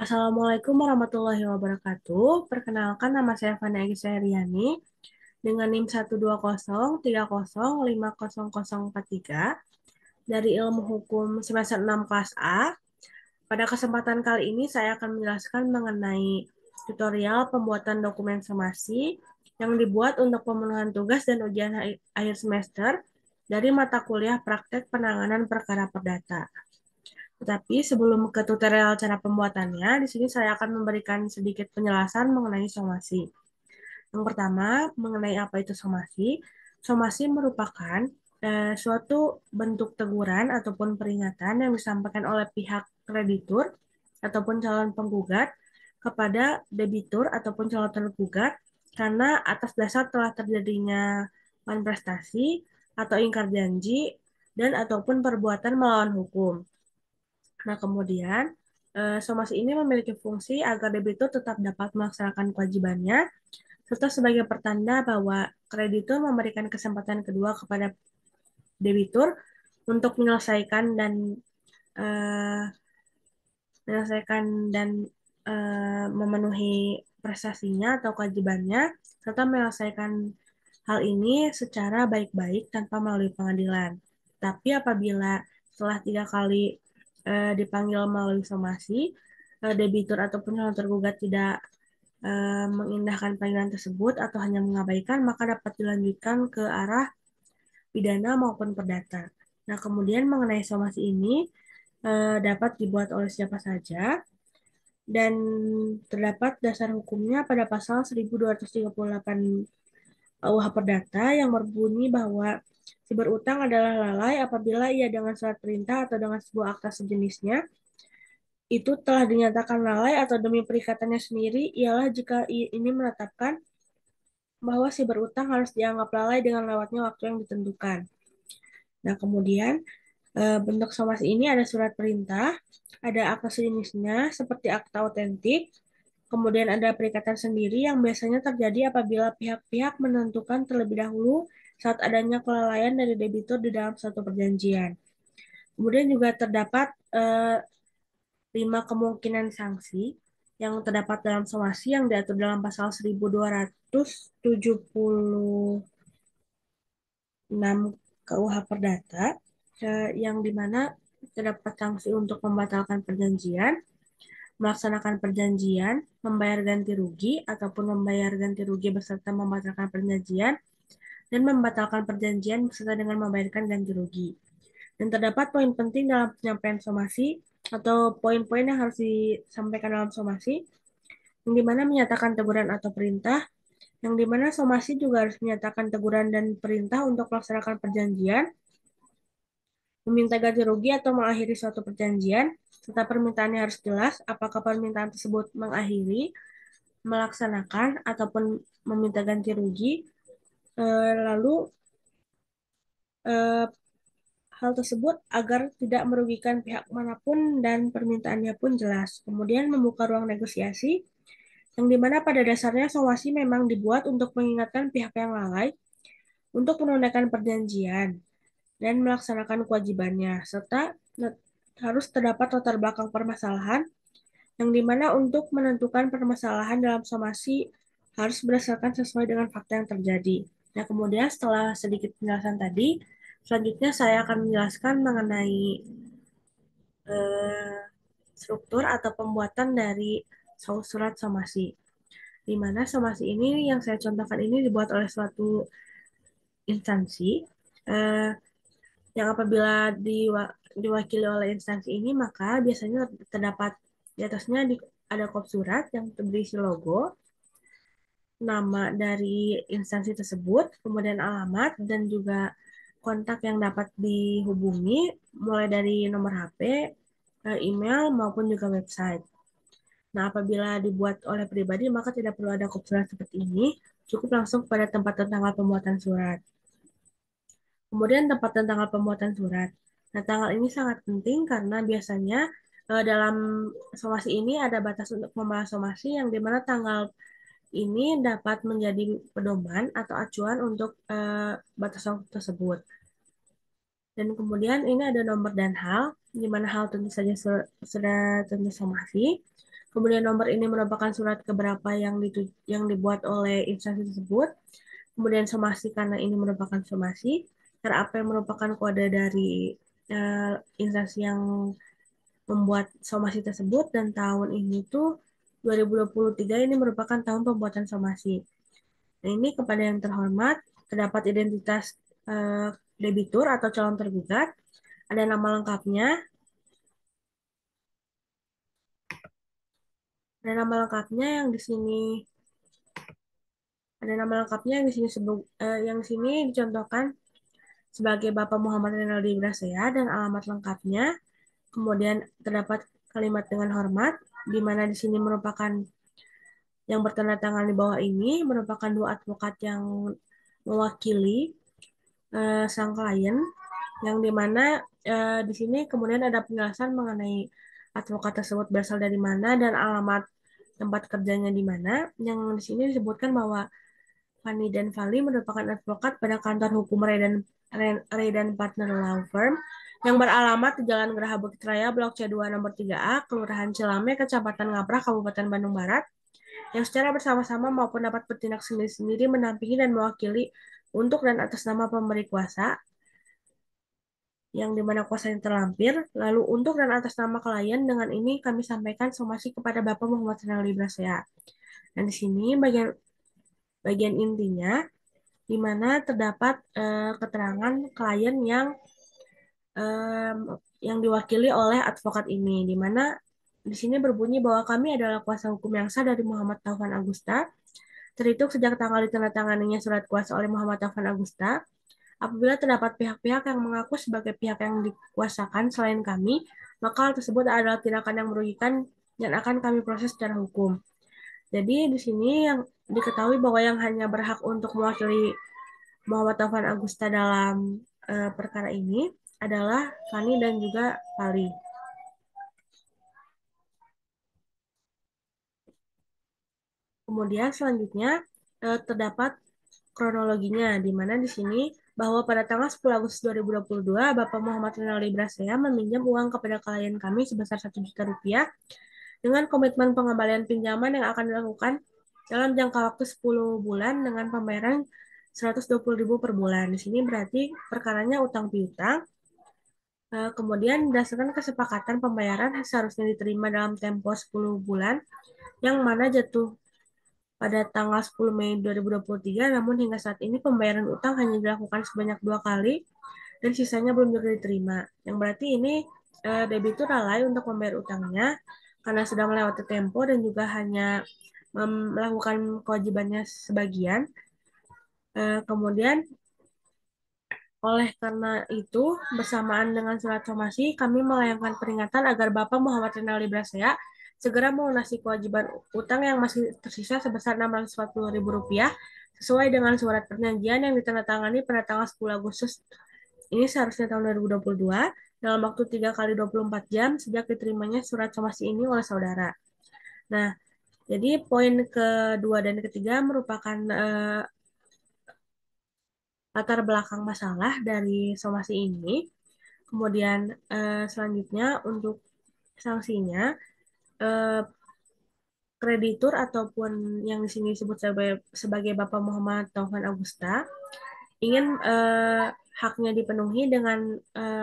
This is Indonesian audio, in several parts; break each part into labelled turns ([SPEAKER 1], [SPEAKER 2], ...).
[SPEAKER 1] Assalamualaikum warahmatullahi wabarakatuh. Perkenalkan nama saya Fana Egisa Heriani dengan NIM 120305043 dari Ilmu Hukum semester 6 kelas A. Pada kesempatan kali ini saya akan menjelaskan mengenai tutorial pembuatan dokumen somasi yang dibuat untuk pemenuhan tugas dan ujian akhir semester dari mata kuliah praktek penanganan perkara perdata. Tetapi sebelum ke tutorial cara pembuatannya, di sini saya akan memberikan sedikit penjelasan mengenai somasi. Yang pertama, mengenai apa itu somasi. Somasi merupakan suatu bentuk teguran ataupun peringatan yang disampaikan oleh pihak kreditur ataupun calon penggugat kepada debitur ataupun calon tergugat karena atas dasar telah terjadinya manifestasi atau ingkar janji dan ataupun perbuatan melawan hukum. Nah, kemudian somasi ini memiliki fungsi agar debitur tetap dapat melaksanakan kewajibannya, serta sebagai pertanda bahwa kreditur memberikan kesempatan kedua kepada debitur untuk eh, menyelesaikan dan memenuhi prestasinya atau kewajibannya, serta menyelesaikan hal ini secara baik-baik tanpa melalui pengadilan. Tapi apabila setelah 3 kali dipanggil melalui somasi, debitur ataupun calon tergugat tidak mengindahkan panggilan tersebut atau hanya mengabaikan, maka dapat dilanjutkan ke arah pidana maupun perdata. Nah, kemudian mengenai somasi ini dapat dibuat oleh siapa saja dan terdapat dasar hukumnya pada pasal 1238 UH Perdata yang berbunyi bahwa si berutang adalah lalai apabila ia dengan surat perintah atau dengan sebuah akta sejenisnya itu telah dinyatakan lalai atau demi perikatannya sendiri ialah jika ini menetapkan bahwa si berutang harus dianggap lalai dengan lewatnya waktu yang ditentukan. Nah, kemudian bentuk somasi ini ada surat perintah, ada akta sejenisnya seperti akta otentik, kemudian ada perikatan sendiri yang biasanya terjadi apabila pihak-pihak menentukan terlebih dahulu saat adanya kelalaian dari debitur di dalam suatu perjanjian. Kemudian juga terdapat 5 kemungkinan sanksi yang terdapat dalam somasi yang diatur dalam pasal 1276 KUH Perdata, yang dimana terdapat sanksi untuk membatalkan perjanjian, melaksanakan perjanjian, membayar ganti rugi, ataupun membayar ganti rugi beserta membatalkan perjanjian, dan membatalkan perjanjian beserta dengan membayarkan ganti rugi. Dan terdapat poin penting dalam penyampaian somasi atau poin-poin yang harus disampaikan dalam somasi, yang dimana menyatakan teguran atau perintah, yang dimana somasi juga harus menyatakan teguran dan perintah untuk melaksanakan perjanjian, meminta ganti rugi atau mengakhiri suatu perjanjian, serta permintaannya harus jelas apakah permintaan tersebut mengakhiri, melaksanakan, ataupun meminta ganti rugi. Lalu eh, hal tersebut agar tidak merugikan pihak manapun dan permintaannya pun jelas. Kemudian membuka ruang negosiasi, yang dimana pada dasarnya somasi memang dibuat untuk mengingatkan pihak yang lalai untuk menunaikan perjanjian dan melaksanakan kewajibannya, serta harus terdapat latar belakang permasalahan, yang dimana untuk menentukan permasalahan dalam somasi harus berdasarkan sesuai dengan fakta yang terjadi. Nah, kemudian setelah sedikit penjelasan tadi, selanjutnya saya akan menjelaskan mengenai eh, struktur atau pembuatan dari surat somasi. Di mana somasi ini yang saya contohkan ini dibuat oleh suatu instansi eh, yang apabila diwakili oleh instansi ini maka biasanya terdapat di atasnya ada kop surat yang berisi logo, nama dari instansi tersebut, kemudian alamat dan juga kontak yang dapat dihubungi mulai dari nomor HP, email maupun juga website. Nah, apabila dibuat oleh pribadi maka tidak perlu ada kop surat seperti ini, cukup langsung pada tempat dan tanggal pembuatan surat. Kemudian tempat dan tanggal pembuatan surat. Nah, tanggal ini sangat penting karena biasanya dalam somasi ini ada batas untuk membahas somasi yang dimana tanggal ini dapat menjadi pedoman atau acuan untuk batas waktu tersebut. Dan kemudian ini ada nomor dan hal, di mana hal tentu saja sudah tentu somasi. Kemudian nomor ini merupakan surat keberapa yang dibuat oleh instansi tersebut. Kemudian somasi karena ini merupakan somasi. RAP yang merupakan kode dari uh, instansi yang membuat somasi tersebut, dan tahun ini tuh 2023 ini merupakan tahun pembuatan somasi. Nah, ini kepada yang terhormat, terdapat identitas eh, debitur atau calon tergugat, ada nama lengkapnya, ada nama lengkapnya yang di sini, ada nama lengkapnya yang di sini yang di sini dicontohkan sebagai Bapak Muhammad Renaldi Brasea dan alamat lengkapnya. Kemudian terdapat kalimat dengan hormat, di mana di sini merupakan yang bertanda tangan di bawah ini merupakan dua advokat yang mewakili sang klien, yang dimana di sini kemudian ada penjelasan mengenai advokat tersebut berasal dari mana dan alamat tempat kerjanya di mana. Yang di sini disebutkan bahwa Fani dan Fali merupakan advokat pada kantor hukum Ray dan Partner Law Firm yang beralamat di Jalan Geraha Bukit Raya, Blok C2 nomor 3A, Kelurahan Cilame, Kecamatan Ngaprah, Kabupaten Bandung Barat, yang secara bersama-sama maupun dapat bertindak sendiri-sendiri menampingi dan mewakili untuk dan atas nama pemberi kuasa yang dimana kuasanya terlampir, lalu untuk dan atas nama klien. Dengan ini kami sampaikan somasi kepada Bapak Muhammad Rinaldi Brasea. Dan di sini bagian bagian intinya di mana terdapat keterangan klien em, yang diwakili oleh advokat ini, di mana di sini berbunyi bahwa kami adalah kuasa hukum yang sah dari Muhammad Taufan Agusta, terhitung sejak tanggal ditandatanganinya surat kuasa oleh Muhammad Taufan Agusta. Apabila terdapat pihak-pihak yang mengaku sebagai pihak yang dikuasakan selain kami, maka hal tersebut adalah tindakan yang merugikan dan akan kami proses secara hukum. Jadi di sini yang diketahui bahwa yang hanya berhak untuk mewakili Muhammad Taufan Agusta dalam perkara ini adalah Fani dan juga Fali. Kemudian selanjutnya terdapat kronologinya, di mana di sini bahwa pada tanggal 10 Agustus 2022, Bapak Muhammad Rinaldi Brasea meminjam uang kepada klien kami sebesar 1 juta rupiah dengan komitmen pengembalian pinjaman yang akan dilakukan dalam jangka waktu 10 bulan dengan pembayaran 120.000 per bulan. Di sini berarti perkaranya utang piutang. Kemudian berdasarkan kesepakatan pembayaran seharusnya diterima dalam tempo 10 bulan, yang mana jatuh pada tanggal 10 Mei 2023, namun hingga saat ini pembayaran utang hanya dilakukan sebanyak 2 kali dan sisanya belum juga diterima. Yang berarti ini debitur lalai untuk membayar utangnya karena sudah melewati tempo dan juga hanya melakukan kewajibannya sebagian. Kemudian oleh karena itu, bersamaan dengan surat somasi, kami melayangkan peringatan agar Bapak Muhammad Rinaldi Brasea segera melunasi kewajiban utang yang masih tersisa sebesar Rp640.000 sesuai dengan surat perjanjian yang ditandatangani pada tanggal 10 Agustus ini seharusnya tahun 2022 dalam waktu 3 kali 24 jam sejak diterimanya surat somasi ini oleh saudara. Nah, jadi poin kedua dan ketiga merupakan latar belakang masalah dari somasi ini. Kemudian selanjutnya untuk sanksinya, eh, kreditur ataupun yang di sini disebut sebagai Bapak Muhammad Taufan Agusta ingin haknya dipenuhi dengan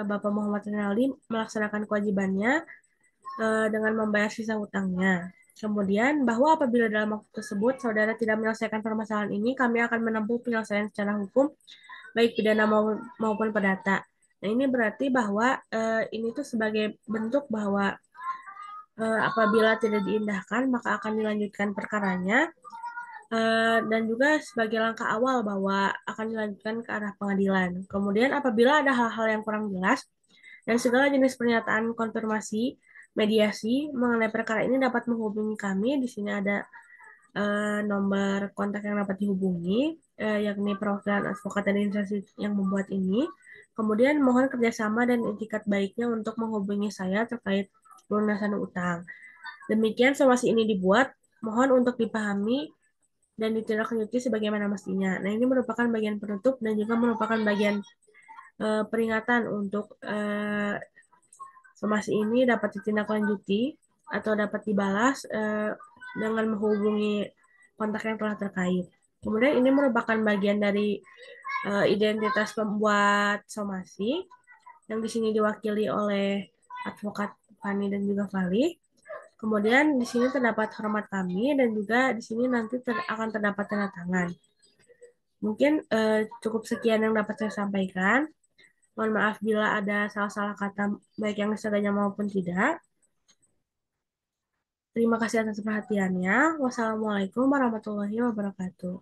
[SPEAKER 1] Bapak Muhammad Rinaldi melaksanakan kewajibannya dengan membayar sisa hutangnya. Kemudian bahwa apabila dalam waktu tersebut saudara tidak menyelesaikan permasalahan ini, kami akan menempuh penyelesaian secara hukum baik pidana maupun perdata. Nah, ini berarti bahwa ini tuh sebagai bentuk bahwa apabila tidak diindahkan maka akan dilanjutkan perkaranya, dan juga sebagai langkah awal bahwa akan dilanjutkan ke arah pengadilan. Kemudian apabila ada hal-hal yang kurang jelas dan segala jenis pernyataan konfirmasi mediasi mengenai perkara ini dapat menghubungi kami. Di sini ada nomor kontak yang dapat dihubungi, yakni perwakilan advokat dan instansi yang membuat ini. Kemudian mohon kerjasama dan etikat baiknya untuk menghubungi saya terkait pelunasan utang. Demikian somasi ini dibuat, mohon untuk dipahami dan ditindaklanjuti sebagaimana mestinya. Nah, ini merupakan bagian penutup dan juga merupakan bagian peringatan untuk somasi ini dapat ditindaklanjuti atau dapat dibalas dengan menghubungi kontak yang telah terkait. Kemudian ini merupakan bagian dari identitas pembuat somasi yang di sini diwakili oleh advokat Fani dan juga Vali. Kemudian di sini terdapat hormat kami dan juga di sini nanti akan terdapat tanda tangan. Mungkin cukup sekian yang dapat saya sampaikan. Mohon maaf bila ada salah-salah kata baik yang disengajanya maupun tidak. Terima kasih atas perhatiannya. Wassalamualaikum warahmatullahi wabarakatuh.